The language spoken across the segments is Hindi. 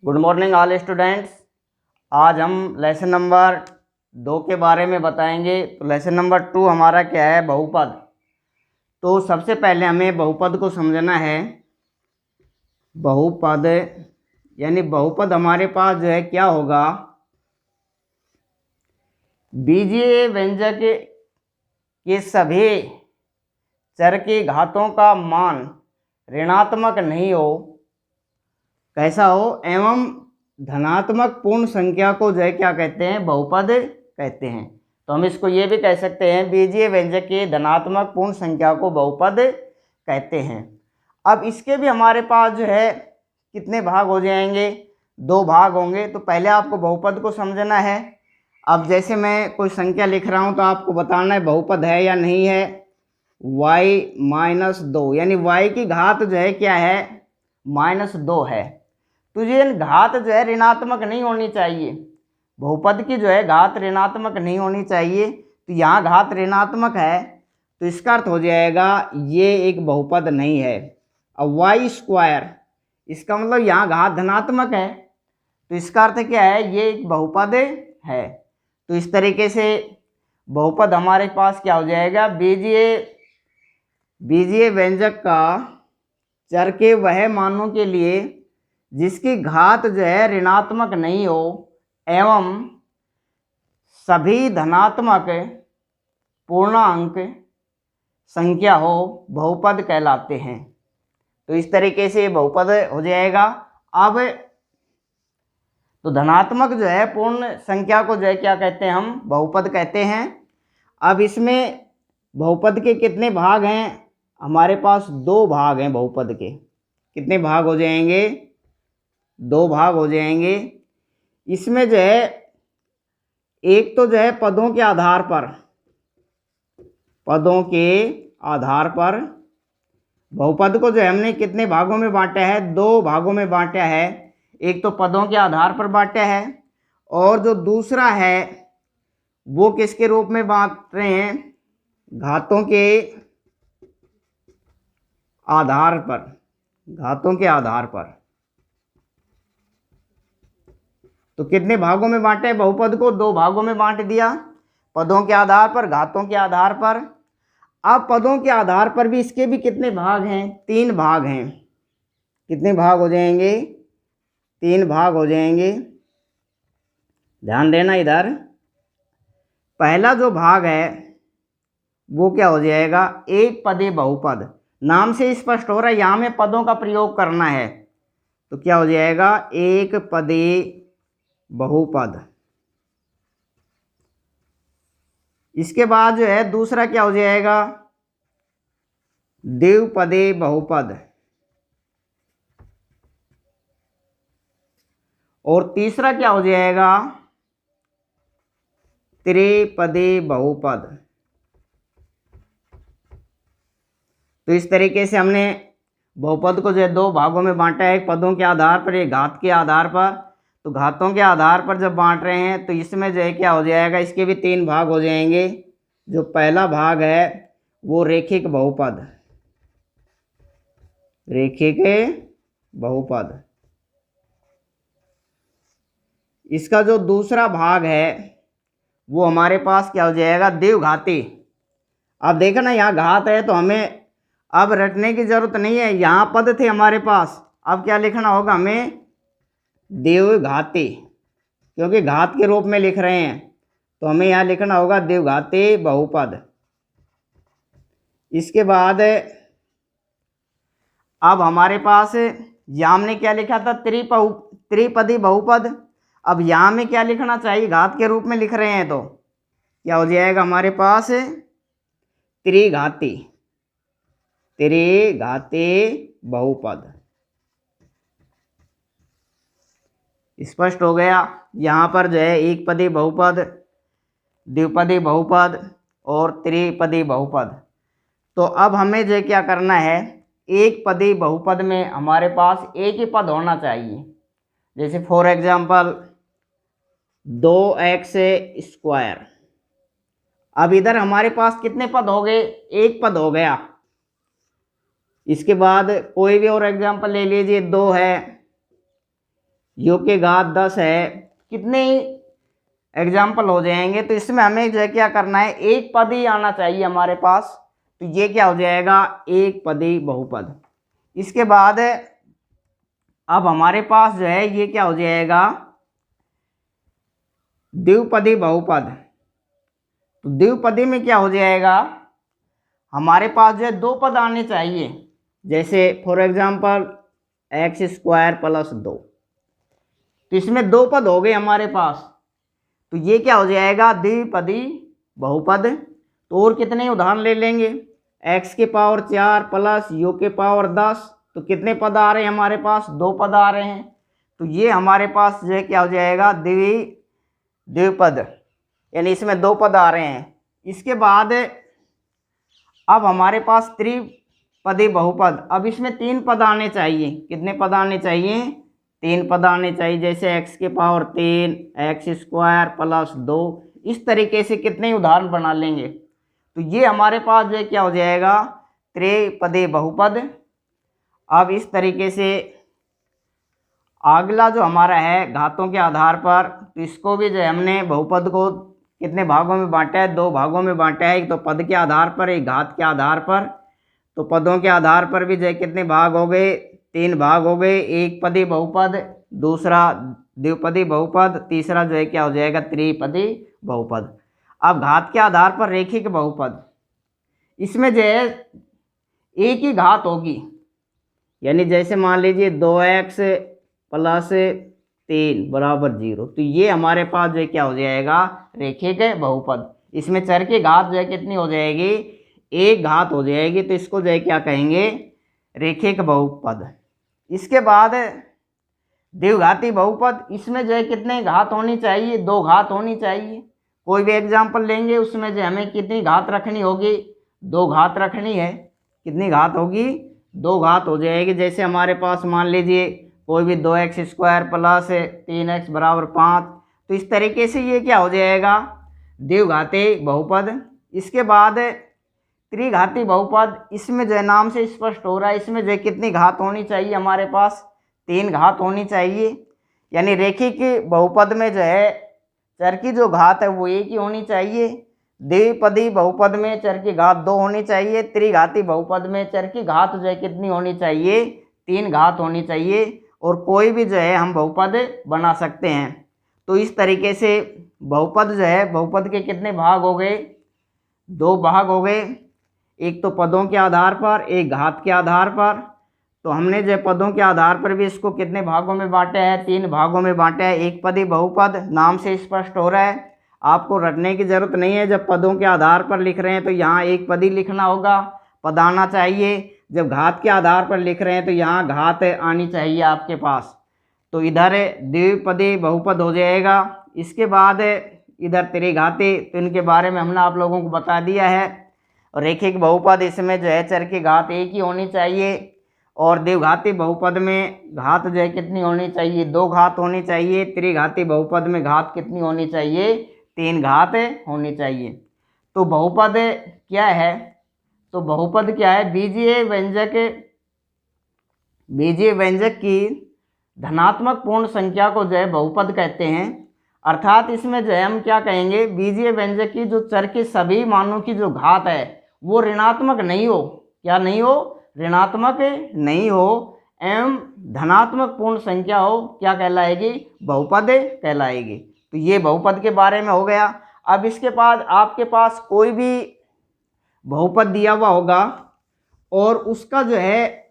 Good morning all students. आज हम लेसन नंबर 2 के बारे में बताएंगे। तो लेसन नंबर 2 हमारा क्या है? बहुपद। तो सबसे पहले हमें बहुपद को समझना है। बहुपद यानी बहुपद हमारे पास जो है क्या होगा? बीजीय व्यंजक के सभी चर की घातों का मान ऋणात्मक नहीं हो, कैसा हो, एवं धनात्मक पूर्ण संख्या को जो है क्या कहते हैं? बहुपद कहते हैं। तो हम इसको ये भी कह सकते हैं, बीजीय व्यंजक की धनात्मक पूर्ण संख्या को बहुपद कहते हैं। अब इसके भी हमारे पास जो है कितने भाग हो जाएंगे? 2 भाग होंगे। तो पहले आपको बहुपद को समझना है। अब जैसे मैं कोई संख्या लिख रहा हूँ तो आपको बताना है बहुपद है या नहीं है। y-2 यानी y की घात जो है क्या है? -2 है। तो ये घात जो है ऋणात्मक नहीं होनी चाहिए। बहुपद की जो है घात ऋणात्मक नहीं होनी चाहिए। तो यहाँ घात ऋणात्मक है तो इसका अर्थ हो जाएगा ये एक बहुपद नहीं है। अब y², इसका मतलब यहाँ घात धनात्मक है तो इसका अर्थ क्या है? ये एक बहुपद है। तो इस तरीके से बहुपद हमारे पास क्या हो जाएगा? बीजीय व्यंजक का चर के वह मानों के लिए जिसकी घात जो है ऋणात्मक नहीं हो एवं सभी धनात्मक पूर्णांक संख्या हो, बहुपद कहलाते हैं। तो इस तरीके से बहुपद हो जाएगा। अब तो धनात्मक जो है पूर्ण संख्या को जो है क्या कहते हैं? हम बहुपद कहते हैं। अब इसमें बहुपद के कितने भाग हैं? हमारे पास 2 भाग हैं बहुपद के। कितने भाग हो जाएंगे? 2 भाग हो जाएंगे। इसमें जो है एक तो जो है पदों के आधार पर बहुपद को जो है हमने कितने भागों में बांटा है? 2 भागों में बांटा है। एक तो पदों के आधार पर बांटा है और जो दूसरा है वो किसके रूप में बांट रहे हैं? घातों के आधार पर। तो कितने भागों में बांटे? बहुपद को 2 भागों में बांट दिया, पदों के आधार पर, घातों के आधार पर। अब पदों के आधार पर भी इसके भी कितने भाग हैं? 3 भाग हैं। कितने भाग हो जाएंगे? 3 भाग हो जाएंगे। ध्यान देना इधर। पहला जो भाग है वो क्या हो जाएगा? एक पदी बहुपद। नाम से स्पष्ट हो रहा है यहाँ में पदों का प्रयोग करना है। तो क्या हो जाएगा? एक पदी बहुपद। इसके बाद जो है दूसरा क्या हो जाएगा? द्विपदी बहुपद। और तीसरा क्या हो जाएगा? त्रिपदी बहुपद। तो इस तरीके से हमने बहुपद को जो है 2 भागों में बांटा है, एक पदों के आधार पर, एक घात के आधार पर। तो घातों के आधार पर जब बांट रहे हैं तो इसमें जो है क्या हो जाएगा? इसके भी 3 भाग हो जाएंगे। जो पहला भाग है वो रैखिक बहुपद। इसका जो दूसरा भाग है वो हमारे पास क्या हो जाएगा? द्विघाती। अब देखो ना, यहाँ घात है तो हमें अब रटने की जरूरत नहीं है। यहाँ पद थे हमारे पास, अब क्या लिखना होगा हमें? द्विघाती, क्योंकि घात के रूप में लिख रहे हैं तो हमें यहाँ लिखना होगा द्विघाती बहुपद। इसके बाद अब हमारे पास यहाँ हमने क्या लिखा था? त्रिपदी बहुपद। अब यहाँ में क्या लिखना चाहिए? घात के रूप में लिख रहे हैं तो क्या हो जाएगा हमारे पास? त्रिघाती बहुपद। स्पष्ट हो गया? यहाँ पर जो है एक पदी बहुपद, द्विपदी बहुपद और त्रिपदी बहुपद। तो अब हमें जो क्या करना है? एक पदी बहुपद में हमारे पास एक ही पद होना चाहिए। जैसे फॉर एग्जाम्पल 2x²। अब इधर हमारे पास कितने पद हो गए? एक पद हो गया। इसके बाद कोई भी और एग्जाम्पल ले लीजिए, 2 है, u के घात 10 है, कितने एग्जाम्पल हो जाएंगे। तो इसमें हमें जो है क्या करना है, एक पद ही आना चाहिए हमारे पास। तो ये क्या हो जाएगा, एक पदी बहुपद। इसके बाद अब हमारे पास जो है ये क्या हो जाएगा, द्विपदी बहुपद। तो द्विपदी में क्या हो जाएगा, हमारे पास जो है दो पद आने चाहिए। जैसे for example x square plus 2, तो इसमें दो पद हो गए हमारे पास। तो ये क्या हो जाएगा, द्विपदी बहुपद। तो और कितने उदाहरण ले लेंगे, एक्स के पावर 4 प्लस यू के पावर 10। तो कितने पद आ रहे हैं हमारे पास, दो पद आ रहे हैं। तो ये हमारे पास जो है क्या हो जाएगा, द्विपद, यानी इसमें दो पद आ रहे हैं। इसके बाद अब हमारे पास त्रिपदी बहुपद। अब इसमें तीन पद आने चाहिए। कितने पद आने चाहिए, तीन पद आने चाहिए। जैसे एक्स के पावर 3, एक्स स्क्वायर प्लस 2। इस तरीके से कितने उदाहरण बना लेंगे। तो ये हमारे पास जो है क्या हो जाएगा, त्रिपदी बहुपद। अब इस तरीके से अगला जो हमारा है घातों के आधार पर, तो इसको भी जो है हमने बहुपद को कितने भागों में बांटा है, दो भागों में बांटा है। एक तो पद के आधार पर, एक घात के आधार पर। तो पदों के आधार पर भी जो है कितने भाग हो गए, तीन भाग हो गए। एक पदी बहुपद, दूसरा द्विपदी बहुपद, तीसरा जो है क्या हो जाएगा, त्रिपदी बहुपद। अब घात के आधार पर रेखिक बहुपद, इसमें जो है एक ही घात होगी। यानी जैसे मान लीजिए 2x प्लस 3 बराबर 0। तो ये हमारे पास जो है क्या हो जाएगा, रेखिक बहुपद। इसमें चर की घात जो है कितनी हो जाएगी, एक घात हो जाएगी। तो इसको जो है क्या कहेंगे, रेखिक बहुपद। इसके बाद द्विघाती बहुपद, इसमें जो है कितने घात होनी चाहिए, दो घात होनी चाहिए। कोई भी एग्जाम्पल लेंगे उसमें जो हमें कितनी घात रखनी होगी, दो घात रखनी है। कितनी घात होगी, दो घात हो जाएगी। जैसे हमारे पास मान लीजिए कोई भी 2x स्क्वायर प्लस 3x बराबर 5। तो इस तरीके से ये क्या हो जाएगा, द्विघाती बहुपद। इसके बाद त्रिघाती बहुपद, इसमें जो है नाम से स्पष्ट हो रहा है, इसमें जो है कितनी घात होनी चाहिए हमारे पास, तीन घात होनी चाहिए। यानी रेखिक बहुपद में जो है चर की जो घात है वो एक ही होनी चाहिए। द्विपदी बहुपद में चर की घात दो होनी चाहिए। त्रिघाती बहुपद में चर की घात जो है कितनी होनी चाहिए, तीन घात होनी चाहिए। और कोई भी जो है हम बहुपद बना सकते हैं। तो इस तरीके से बहुपद जो है, बहुपद के कितने भाग हो गए, दो भाग हो गए। एक तो पदों के आधार पर, एक घात के आधार पर। तो हमने जो पदों के आधार पर भी इसको कितने भागों में बांटा है, तीन भागों में बांटा है। एक पदी बहुपद, नाम से स्पष्ट हो रहा है, आपको रटने की जरूरत नहीं है। जब पदों के आधार पर लिख रहे हैं तो यहाँ एक पदी लिखना होगा, पद आना चाहिए। जब घात के आधार पर लिख रहे हैं तो यहाँ घात आनी चाहिए आपके पास। तो इधर द्विपदी बहुपद हो जाएगा। इसके बाद इधर त्रिघाती, तो इनके बारे में हमने आप लोगों को बता दिया है। रेखिक बहुपद, इसमें जो है चर की घात एक ही होनी चाहिए। और द्विघाती बहुपद में घात जो है कितनी होनी चाहिए, दो घात होनी चाहिए। त्रिघाती बहुपद में घात कितनी होनी चाहिए, तीन घात होनी चाहिए। तो बहुपद क्या है, तो बहुपद क्या है, बीजीय व्यंजक की धनात्मक पूर्ण संख्या को जो है बहुपद कहते हैं। अर्थात इसमें जो है हम क्या कहेंगे, बीजीय व्यंजक की जो चर के सभी मानों की जो घात है वो ऋणात्मक नहीं हो, क्या नहीं हो, ऋणात्मक नहीं हो, एवं धनात्मक पूर्ण संख्या हो, क्या कहलाएगी, बहुपद कहलाएगी। तो ये बहुपद के बारे में हो गया। अब इसके बाद आपके पास कोई भी बहुपद दिया हुआ होगा और उसका जो है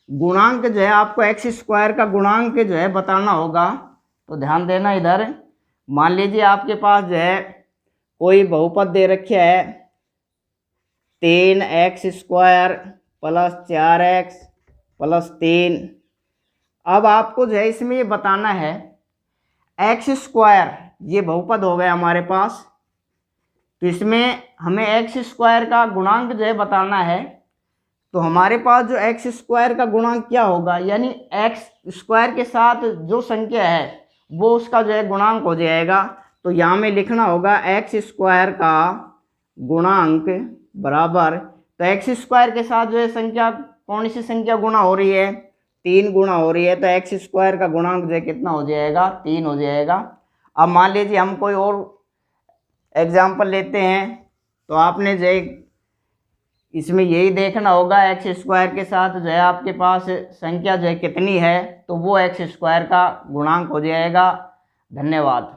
गुणांक जो है आपको एक्स स्क्वायर का गुणांक जो है बताना होगा। तो ध्यान देना इधर, मान लीजिए आपके पास जो है कोई बहुपद दे रखा है 3x square plus 4x plus 3। अब आपको जो है इसमें ये बताना है एक्स स्क्वायर, ये बहुपद हो गया हमारे पास। तो इसमें हमें एक्स स्क्वायर का गुणांक जो है बताना है। तो हमारे पास जो एक्स स्क्वायर का गुणांक क्या होगा, यानी एक्स स्क्वायर के साथ जो संख्या है वो उसका जो है गुणांक हो जाएगा। तो यहाँ में लिखना होगा एक्स स्क्वायर का गुणांक बराबर, तो एक्स स्क्वायर के साथ जो है संख्या, कौन सी संख्या गुणा हो रही है, 3 गुणा हो रही है तो एक्स स्क्वायर का गुणांक जो है कितना हो जाएगा, 3 हो जाएगा। अब मान लीजिए हम कोई और एग्जाम्पल लेते हैं, तो आपने जो है इसमें यही देखना होगा एक्स स्क्वायर के साथ जो है आपके पास संख्या जो है कितनी है, तो वो एक्स स्क्वायर का गुणांक हो जाएगा। धन्यवाद।